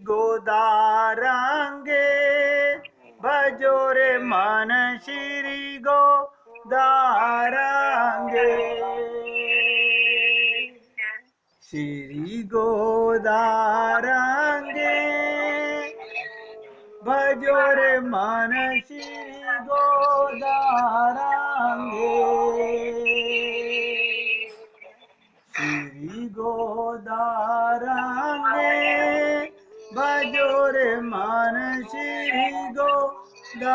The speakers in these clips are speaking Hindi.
गोदारंगे भजो रे मन श्री गोदारंगे, श्री गोदारंगे भजो रे मन श्री गोदारंगे, श्री गोदारंगे भजो रे मन श्री गोदारंगे,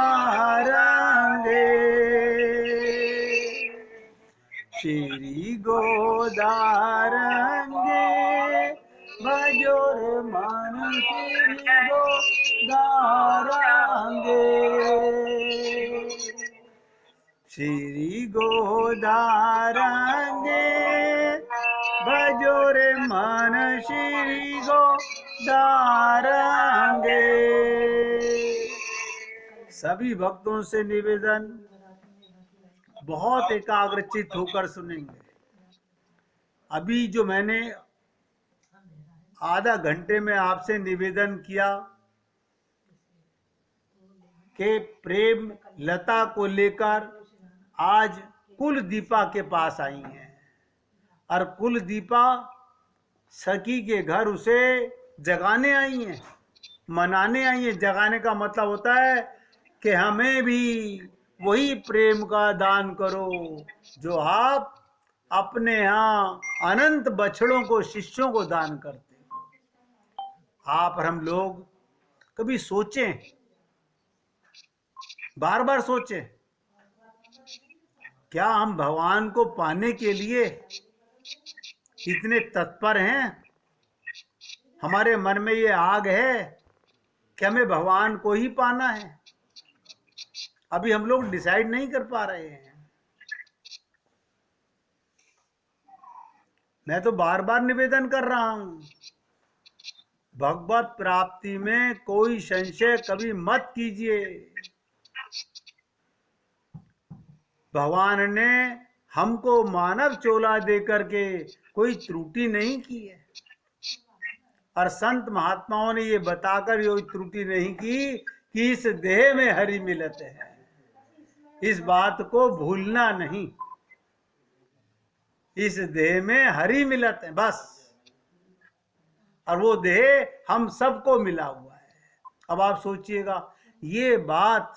श्री गोदारंगे भजो रे मन श्री गोदारंगे, श्री गोदारंगे भजो रे मन श्री गोदारंगे। सभी भक्तों से निवेदन, बहुत एकाग्रचित होकर सुनेंगे। अभी जो मैंने आधा घंटे में आपसे निवेदन किया कि प्रेम लता को लेकर आज कुलदीपा के पास आई हैं और कुलदीपा सखी के घर उसे जगाने आई हैं, मनाने आई हैं। जगाने का मतलब होता है कि हमें भी वही प्रेम का दान करो जो आप अपने यहाँ अनंत बछड़ों को, शिष्यों को दान करते हो। आप और हम लोग कभी सोचें, बार बार सोचें, क्या हम भगवान को पाने के लिए इतने तत्पर हैं? हमारे मन में ये आग है कि हमें भगवान को ही पाना है। अभी हम लोग डिसाइड नहीं कर पा रहे हैं। मैं तो बार बार निवेदन कर रहा हूं, भगवत प्राप्ति में कोई संशय कभी मत कीजिए। भगवान ने हमको मानव चोला देकर के कोई त्रुटि नहीं की है, और संत महात्माओं ने ये बताकर ये त्रुटि नहीं की कि इस देह में हरि मिलत है। इस बात को भूलना नहीं, इस देह में हरि मिलत है बस, और वो देह हम सबको मिला हुआ है। अब आप सोचिएगा, ये बात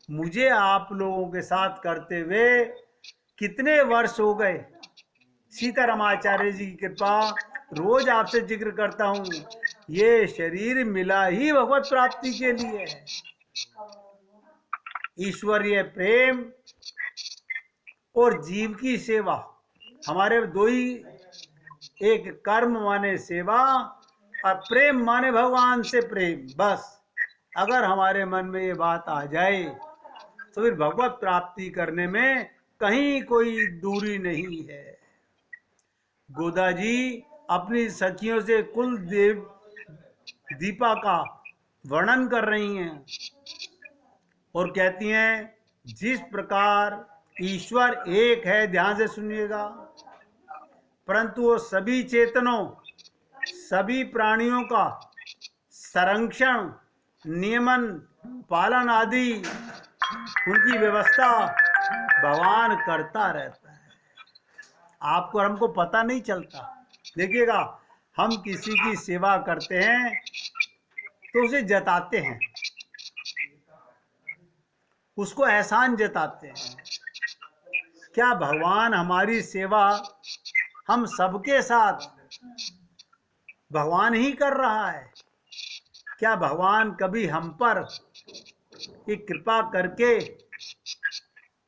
मुझे आप लोगों के साथ करते हुए कितने वर्ष हो गए। सीताराम आचार्य जी की कृपा, रोज आपसे जिक्र करता हूं, ये शरीर मिला ही भगवत प्राप्ति के लिए है। ईश्वरीय प्रेम और जीव की सेवा, हमारे दो ही, एक कर्म माने सेवा और प्रेम माने भगवान से प्रेम। बस अगर हमारे मन में ये बात आ जाए तो फिर भगवत प्राप्ति करने में कहीं कोई दूरी नहीं है। गोदा जी अपनी सखियों से कुल दीपा का वर्णन कर रही हैं और कहती हैं, जिस प्रकार ईश्वर एक है, ध्यान से सुनिएगा, परंतु वो सभी चेतनों, सभी प्राणियों का संरक्षण, नियमन, पालन आदि उनकी व्यवस्था भगवान करता रहता है। आपको और हमको पता नहीं चलता। देखिएगा, हम किसी की सेवा करते हैं तो उसे जताते हैं, उसको एहसान जताते हैं। क्या भगवान हमारी सेवा हम सबके साथ भगवान ही कर रहा है? क्या भगवान कभी हम पर एक कृपा करके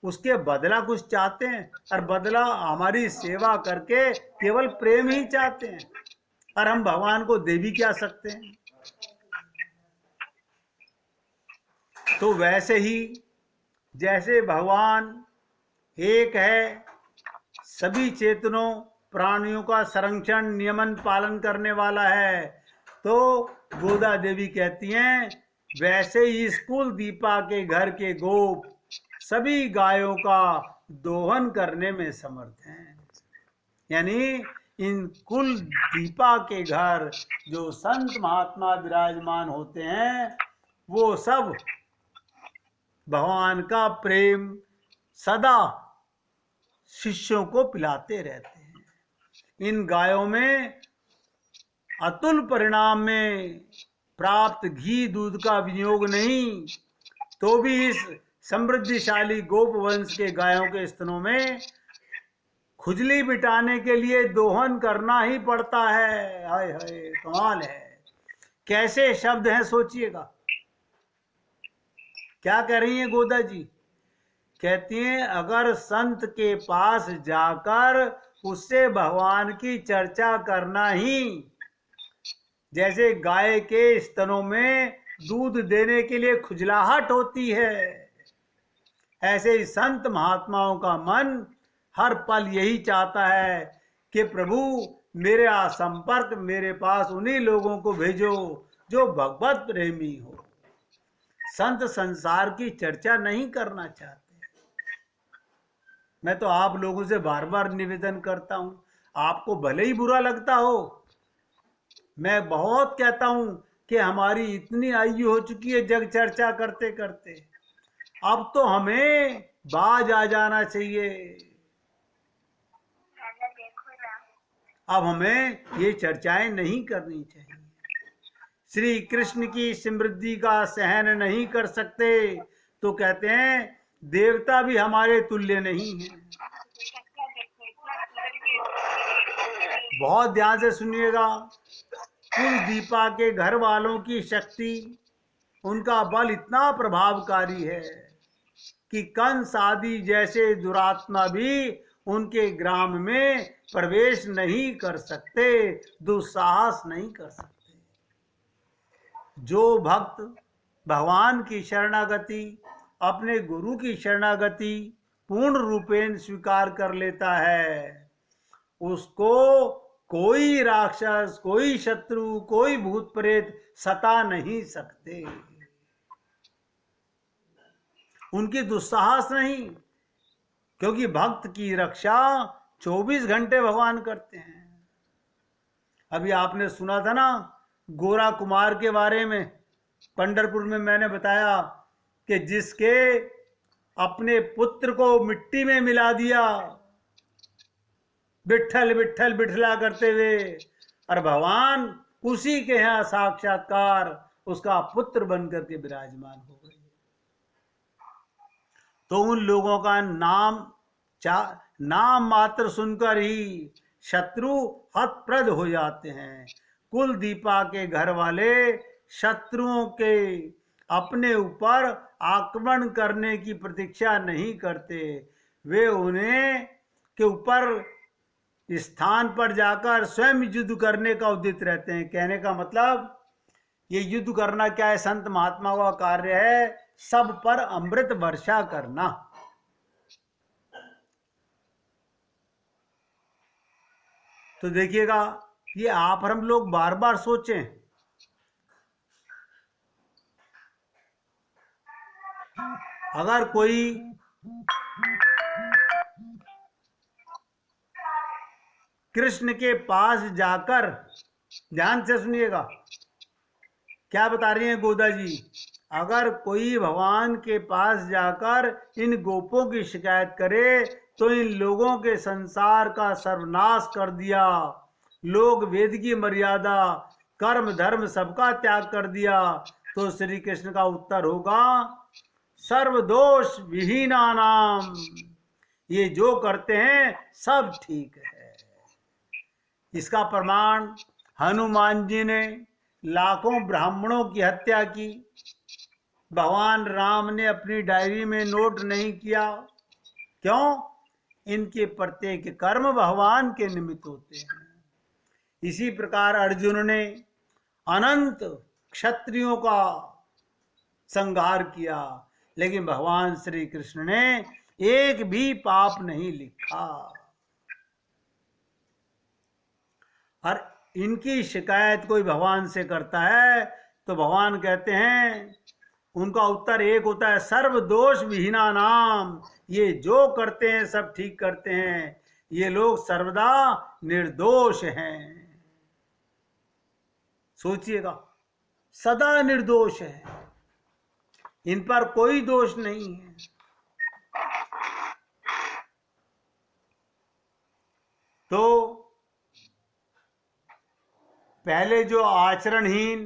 उसके बदला कुछ चाहते हैं? और बदला हमारी सेवा करके केवल प्रेम ही चाहते हैं, और हम भगवान को दे भी क्या सकते हैं? तो वैसे ही जैसे भगवान एक है, सभी चेतनों प्राणियों का संरक्षण, नियमन, पालन करने वाला है, तो गोदा देवी कहती हैं, वैसे ही कुल दीपा के घर के गोप सभी गायों का दोहन करने में समर्थ हैं। यानी इन कुल दीपा के घर जो संत महात्मा विराजमान होते हैं वो सब भगवान का प्रेम सदा शिष्यों को पिलाते रहते हैं। इन गायों में अतुल परिणाम में प्राप्त घी दूध का विनियोग नहीं, तो भी इस समृद्धिशाली गोप वंश के गायों के स्तनों में खुजली मिटाने के लिए दोहन करना ही पड़ता है। हाय हाय, कमाल है। कैसे शब्द हैं सोचिएगा। क्या कह रही हैं गोदा जी? कहती हैं अगर संत के पास जाकर उससे भगवान की चर्चा करना ही जैसे गाय के स्तनों में दूध देने के लिए खुजलाहट होती है, ऐसे ही संत महात्माओं का मन हर पल यही चाहता है कि प्रभु मेरा संपर्क मेरे पास उन्हीं लोगों को भेजो जो भगवत प्रेमी हो। संत संसार की चर्चा नहीं करना चाहते। मैं तो आप लोगों से बार बार निवेदन करता हूं, आपको भले ही बुरा लगता हो, मैं बहुत कहता हूं कि हमारी इतनी आयु हो चुकी है जग चर्चा करते करते, अब तो हमें बाज आ जाना चाहिए। अब हमें ये चर्चाएं नहीं करनी चाहिए। श्री कृष्ण की समृद्धि का सहन नहीं कर सकते तो कहते हैं देवता भी हमारे तुल्य नहीं है। बहुत ध्यान से सुनिएगा। कुल दीपा के घर वालों की शक्ति, उनका बल इतना प्रभावकारी है कि कंस आदि जैसे दुरात्मा भी उनके ग्राम में प्रवेश नहीं कर सकते, दुस्साहस नहीं कर सकते। जो भक्त भगवान की शरणागति, अपने गुरु की शरणागति पूर्ण रूपेण स्वीकार कर लेता है, उसको कोई राक्षस, कोई शत्रु, कोई भूत प्रेत सता नहीं सकते। उनकी दुस्साहस नहीं, क्योंकि भक्त की रक्षा 24 घंटे भगवान करते हैं। अभी आपने सुना था ना गोरा कुमार के बारे में, पंढरपुर में मैंने बताया कि जिसके अपने पुत्र को मिट्टी में मिला दिया, विट्ठल विट्ठल बिठला करते हुए, और भगवान उसी के यहाँ साक्षात्कार उसका पुत्र बनकर के विराजमान हो गए। तो उन लोगों का नाम मात्र सुनकर ही शत्रु हतप्रद हो जाते हैं। कुल दीपा के घर वाले शत्रुओं के अपने ऊपर आक्रमण करने की प्रतीक्षा नहीं करते, वे उन्हें के ऊपर स्थान पर जाकर स्वयं युद्ध करने का उद्यत रहते हैं। कहने का मतलब ये युद्ध करना क्या है? संत महात्मा का कार्य है सब पर अमृत वर्षा करना। तो देखिएगा, ये आप और हम लोग बार बार सोचें, अगर कोई कृष्ण के पास जाकर, ध्यान से सुनिएगा क्या बता रही हैं गोदा जी, अगर कोई भगवान के पास जाकर इन गोपों की शिकायत करे तो इन लोगों के संसार का सर्वनाश कर दिया, लोग वेद की मर्यादा, कर्म धर्म सबका त्याग कर दिया, तो श्री कृष्ण का उत्तर होगा सर्वदोष विहीना नाम, ये जो करते हैं सब ठीक है। इसका प्रमाण हनुमान जी ने लाखों ब्राह्मणों की हत्या की, भगवान राम ने अपनी डायरी में नोट नहीं किया। क्यों? इनके प्रत्येक कर्म भगवान के निमित्त होते हैं। इसी प्रकार अर्जुन ने अनंत क्षत्रियों का संहार किया, लेकिन भगवान श्री कृष्ण ने एक भी पाप नहीं लिखा। और इनकी शिकायत कोई भगवान से करता है तो भगवान कहते हैं, उनका उत्तर एक होता है सर्व दोष विहीना नाम, ये जो करते हैं सब ठीक करते हैं। ये लोग सर्वदा निर्दोष हैं। सोचिएगा, सदा निर्दोष है, इन पर कोई दोष नहीं है। तो पहले जो आचरणहीन,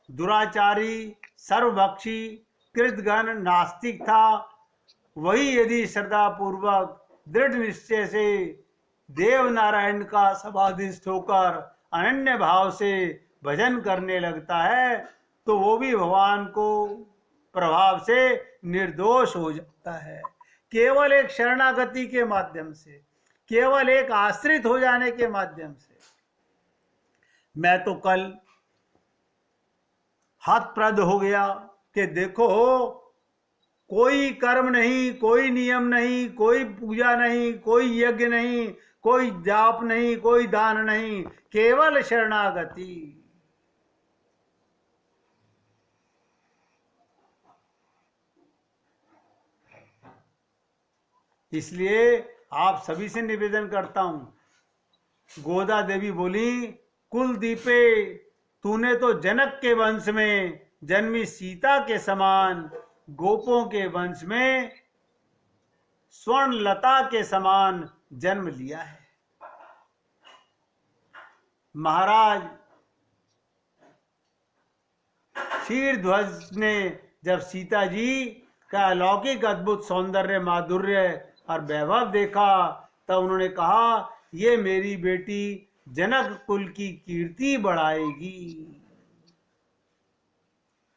दुराचारी, सर्वभक्षी, कृतघ्न, नास्तिक था, वही यदि श्रद्धा पूर्वक दृढ़ निश्चय से देव नारायण का समाधिस्थ होकर अनन्य भाव से भजन करने लगता है, तो वो भी भगवान को प्रभाव से निर्दोष हो जाता है। केवल एक शरणागति के माध्यम से, केवल एक आश्रित हो जाने के माध्यम से। मैं तो कल हतप्रद हो गया कि देखो, कोई कर्म नहीं, कोई नियम नहीं, कोई पूजा नहीं, कोई यज्ञ नहीं, कोई जाप नहीं, कोई दान नहीं, केवल शरणागति। इसलिए आप सभी से निवेदन करता हूं। गोदा देवी बोली, कुलदीपे, तूने तो जनक के वंश में जन्मी सीता के समान, गोपों के वंश में स्वर्ण लता के समान जन्म लिया है। महाराज क्षीरध्वज ने जब सीता जी का अलौकिक अद्भुत सौंदर्य, माधुर्य और वैभव देखा, तब उन्होंने कहा, ये मेरी बेटी जनक कुल की कीर्ति बढ़ाएगी।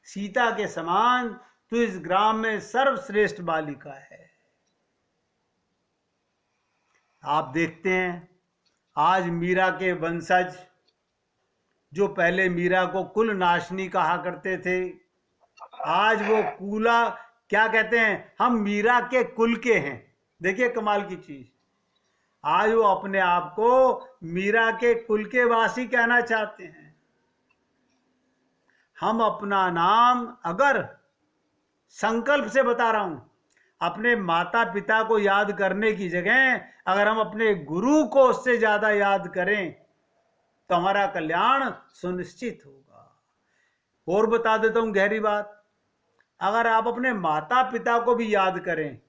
सीता के समान तू इस ग्राम में सर्वश्रेष्ठ बालिका है। आप देखते हैं, आज मीरा के वंशज, जो पहले मीरा को कुल नाशनी कहा करते थे, आज वो कूला क्या कहते हैं, हम मीरा के कुल के हैं। देखिए कमाल की चीज, आज वो अपने आप को मीरा के कुल के वासी कहना चाहते हैं। हम अपना नाम, अगर संकल्प से बता रहा हूं, अपने माता पिता को याद करने की जगह अगर हम अपने गुरु को उससे ज्यादा याद करें, तो हमारा कल्याण सुनिश्चित होगा। और बता देता हूं गहरी बात, अगर आप अपने माता पिता को भी याद करें,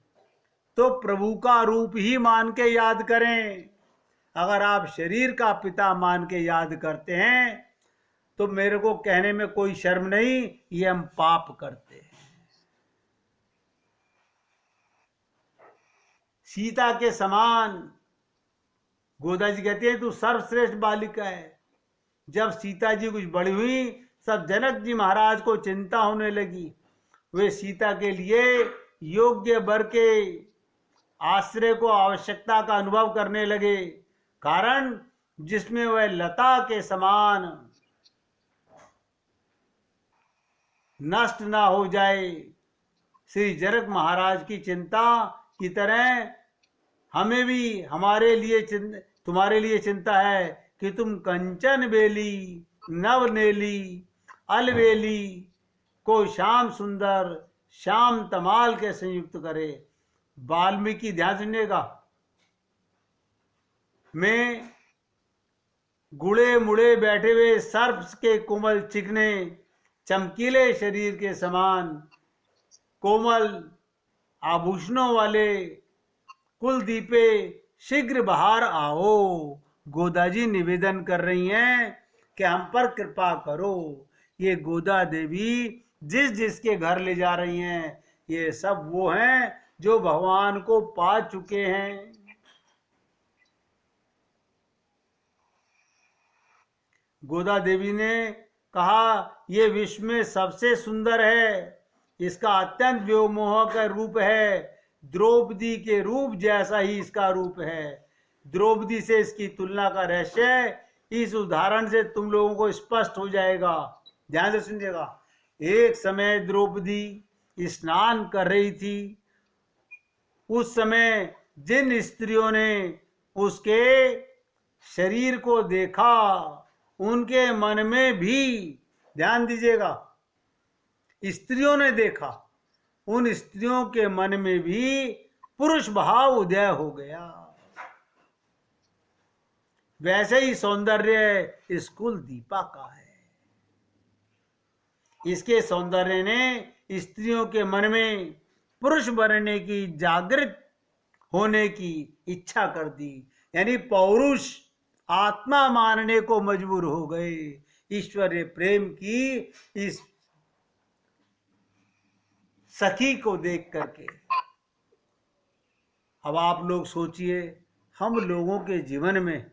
तो प्रभु का रूप ही मान के याद करें। अगर आप शरीर का पिता मान के याद करते हैं, तो मेरे को कहने में कोई शर्म नहीं, ये हम पाप करते हैं। सीता के समान गोदा जी कहती है, तू सर्वश्रेष्ठ बालिका है। जब सीता जी कुछ बड़ी हुई, सब जनक जी महाराज को चिंता होने लगी। वे सीता के लिए योग्य वर के आश्रय को, आवश्यकता का अनुभव करने लगे। कारण जिसमें वह लता के समान नष्ट ना हो जाए। श्री जनक महाराज की चिंता की तरह हमें भी, हमारे लिए तुम्हारे लिए चिंता है कि तुम कंचन बेली, नवनेली, अलवेली को श्याम सुंदर, श्याम तमाल के संयुक्त करे। वाल्मीकि, ध्यान सुनिएगा, में गुड़े मुड़े बैठे हुए सर्प के कोमल चिकने चमकीले शरीर के समान कोमल आभूषणों वाले कुलदीपे शीघ्र बाहर आओ। गोदा जी निवेदन कर रही हैं कि हम पर कृपा करो। ये गोदा देवी जिस जिसके घर ले जा रही हैं, ये सब वो हैं जो भगवान को पा चुके हैं। गोदा देवी ने कहा, ये विश्व में सबसे सुंदर है, इसका अत्यंत व्योमोहक रूप है, द्रौपदी के रूप जैसा ही इसका रूप है। द्रौपदी से इसकी तुलना का रहस्य इस उदाहरण से तुम लोगों को स्पष्ट हो जाएगा। ध्यान से सुनिएगा। एक समय द्रौपदी स्नान कर रही थी। उस समय जिन स्त्रियों ने उसके शरीर को देखा, उनके मन में भी, ध्यान दीजिएगा, स्त्रियों ने देखा, उन स्त्रियों के मन में भी पुरुष भाव उदय हो गया। वैसे ही सौंदर्य इस कुल दीपा का है। इसके सौंदर्य ने स्त्रियों के मन में पुरुष बनने की, जागृत होने की इच्छा कर दी, यानी पौरुष आत्मा मानने को मजबूर हो गए ईश्वरीय प्रेम की इस सखी को देख करके। अब आप लोग सोचिए, हम लोगों के जीवन में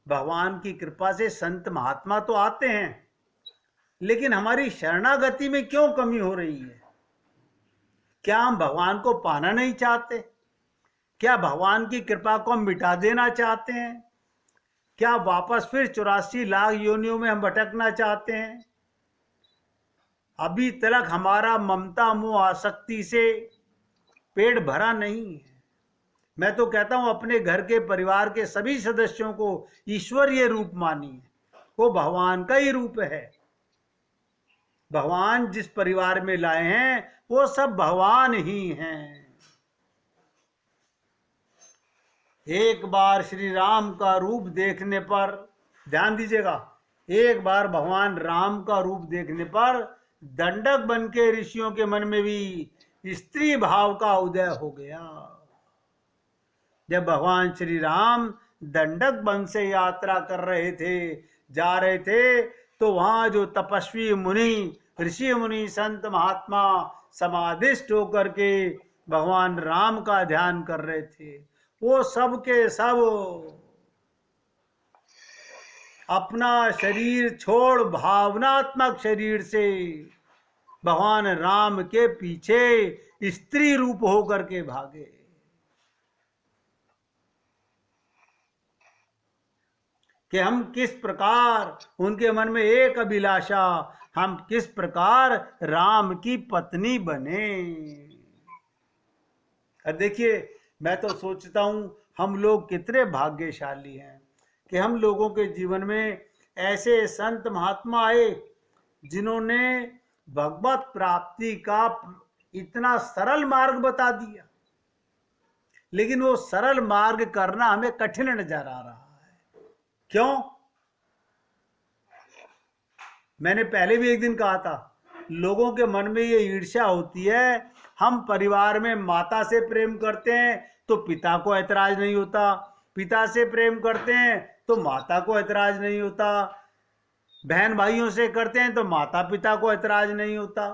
भगवान की कृपा से संत महात्मा तो आते हैं, लेकिन हमारी शरणागति में क्यों कमी हो रही है? क्या हम भगवान को पाना नहीं चाहते? क्या भगवान की कृपा को हम मिटा देना चाहते हैं? क्या वापस फिर 84 लाख योनियों में हम भटकना चाहते हैं? अभी तक हमारा ममता मोह आसक्ति से पेट भरा नहीं है। मैं तो कहता हूं अपने घर के परिवार के सभी सदस्यों को ईश्वरीय रूप मानिए, वो भगवान का ही रूप है। भगवान जिस परिवार में लाए हैं वो सब भगवान ही हैं। एक बार श्री राम का रूप देखने पर, ध्यान दीजिएगा, एक बार भगवान राम का रूप देखने पर दंडक बन के ऋषियों के मन में भी स्त्री भाव का उदय हो गया। जब भगवान श्री राम दंडक वन से यात्रा कर रहे थे, जा रहे थे, तो वहां जो तपस्वी मुनि, ऋषि मुनि, संत महात्मा समाधिष्ट होकर के भगवान राम का ध्यान कर रहे थे, वो सब के सब अपना शरीर छोड़ भावनात्मक शरीर से भगवान राम के पीछे स्त्री रूप होकर के भागे। कि हम किस प्रकार, उनके मन में एक अभिलाषा, हम किस प्रकार राम की पत्नी बने। और देखिए, मैं तो सोचता हूं हम लोग कितने भाग्यशाली हैं कि हम लोगों के जीवन में ऐसे संत महात्मा आए जिन्होंने भगवत प्राप्ति का इतना सरल मार्ग बता दिया, लेकिन वो सरल मार्ग करना हमें कठिन नजर आ रहा है। क्यों? मैंने पहले भी एक दिन कहा था, लोगों के मन में ये ईर्ष्या होती है। हम परिवार में माता से प्रेम करते हैं तो पिता को ऐतराज नहीं होता, पिता से प्रेम करते हैं तो माता को ऐतराज नहीं होता, बहन भाइयों से करते हैं तो माता पिता को ऐतराज नहीं होता,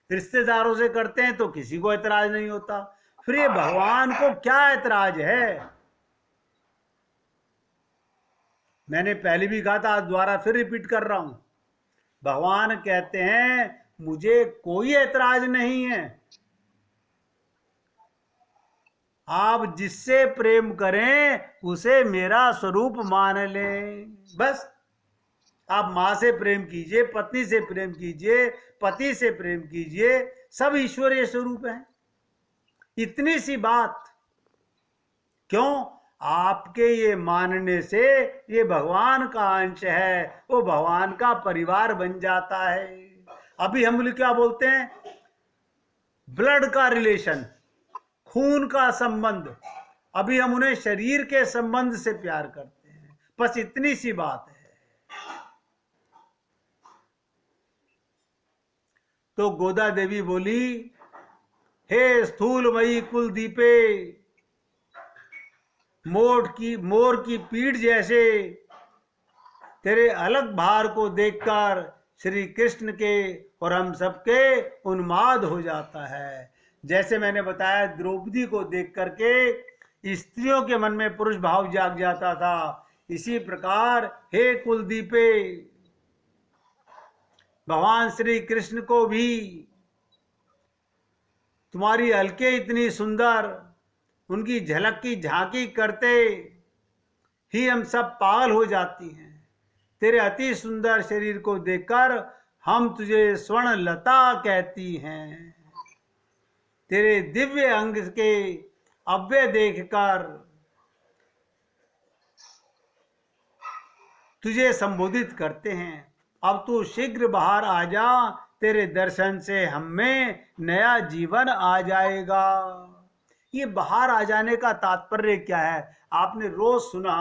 रिश्तेदारों से करते हैं तो किसी को ऐतराज नहीं होता। फिर ये भगवान को क्या ऐतराज है? मैंने पहले भी कहा था, आज दोबारा फिर रिपीट कर रहा हूं। भगवान कहते हैं मुझे कोई ऐतराज नहीं है, आप जिससे प्रेम करें उसे मेरा स्वरूप मान लें। बस आप माँ से प्रेम कीजिए, पत्नी से प्रेम कीजिए, पति से प्रेम कीजिए, सब ईश्वरीय स्वरूप हैं। इतनी सी बात। क्यों? आपके ये मानने से ये भगवान का अंश है, वो भगवान का परिवार बन जाता है। अभी हम लोग क्या बोलते हैं? ब्लड का रिलेशन, खून का संबंध। अभी हम उन्हें शरीर के संबंध से प्यार करते हैं। बस इतनी सी बात है। तो गोदा देवी बोली, हे स्थूलमयी कुलदीपे, मोर की पीठ जैसे तेरे अलग भार को देखकर श्री कृष्ण के और हम सबके उन्माद हो जाता है। जैसे मैंने बताया, द्रौपदी को देख करके स्त्रियों के मन में पुरुष भाव जाग जाता था, इसी प्रकार हे कुलदीपे, भगवान श्री कृष्ण को भी तुम्हारी अलके इतनी सुंदर, उनकी झलक की झांकी करते ही हम सब पागल हो जाती हैं। तेरे अति सुंदर शरीर को देखकर हम तुझे स्वर्ण लता कहती हैं। तेरे दिव्य अंग के अव्यय देखकर तुझे संबोधित करते हैं। अब तू शीघ्र बाहर आ जा, तेरे दर्शन से हम में नया जीवन आ जाएगा। ये बाहर आ जाने का तात्पर्य क्या है? आपने रोज सुना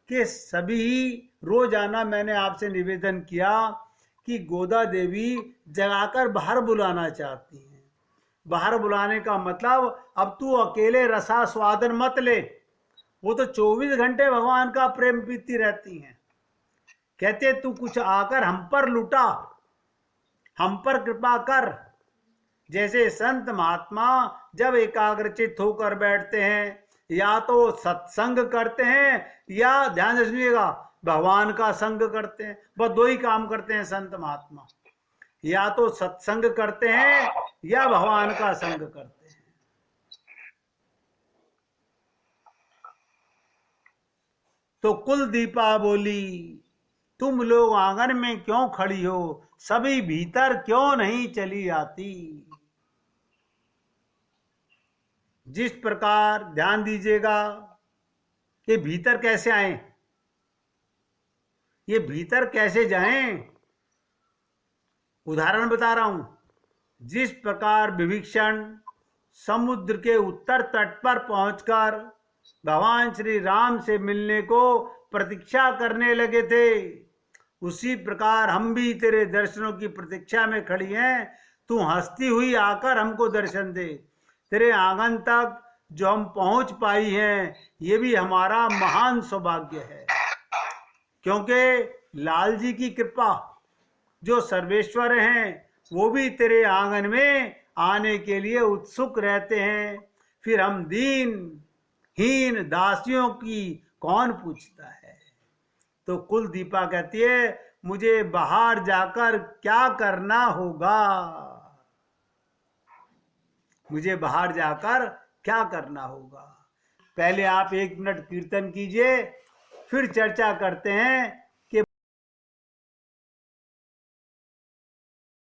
कि सभी रोजाना मैंने आपसे निवेदन किया कि गोदा देवी जगाकर बाहर बुलाना चाहती हैं। बाहर बुलाने का मतलब अब तू अकेले रसास्वादन मत ले, वो तो 24 घंटे भगवान का प्रेम पीती रहती हैं। कहते तू कुछ आकर हम पर लुटा, हम पर कृपा कर। जैसे संत महात्मा जब एकाग्रचित होकर बैठते हैं, या तो सत्संग करते हैं या ध्यान से सुनिएगा भगवान का संग करते हैं। बस दो ही काम करते हैं संत महात्मा, या तो सत्संग करते हैं या भगवान का संग करते हैं। तो कुल दीपा बोली, तुम लोग आंगन में क्यों खड़ी हो, सभी भीतर क्यों नहीं चली आती। जिस प्रकार ध्यान दीजिएगा कि भीतर कैसे आए, ये भीतर कैसे जाएं, उदाहरण बता रहा हूं। जिस प्रकार विभीषण समुद्र के उत्तर तट पर पहुंचकर भगवान श्री राम से मिलने को प्रतीक्षा करने लगे थे, उसी प्रकार हम भी तेरे दर्शनों की प्रतीक्षा में खड़ी हैं। तू हंसती हुई आकर हमको दर्शन दे। तेरे आंगन तक जो हम पहुंच पाई हैं, ये भी हमारा महान सौभाग्य है, क्योंकि लाल जी की कृपा, जो सर्वेश्वर हैं, वो भी तेरे आंगन में आने के लिए उत्सुक रहते हैं। फिर हम दीन हीन दासियों की कौन पूछता है। तो कुल दीपा कहती है, मुझे बाहर जाकर क्या करना होगा, मुझे बाहर जाकर क्या करना होगा। पहले आप 1 मिनट कीर्तन कीजिए, फिर चर्चा करते हैं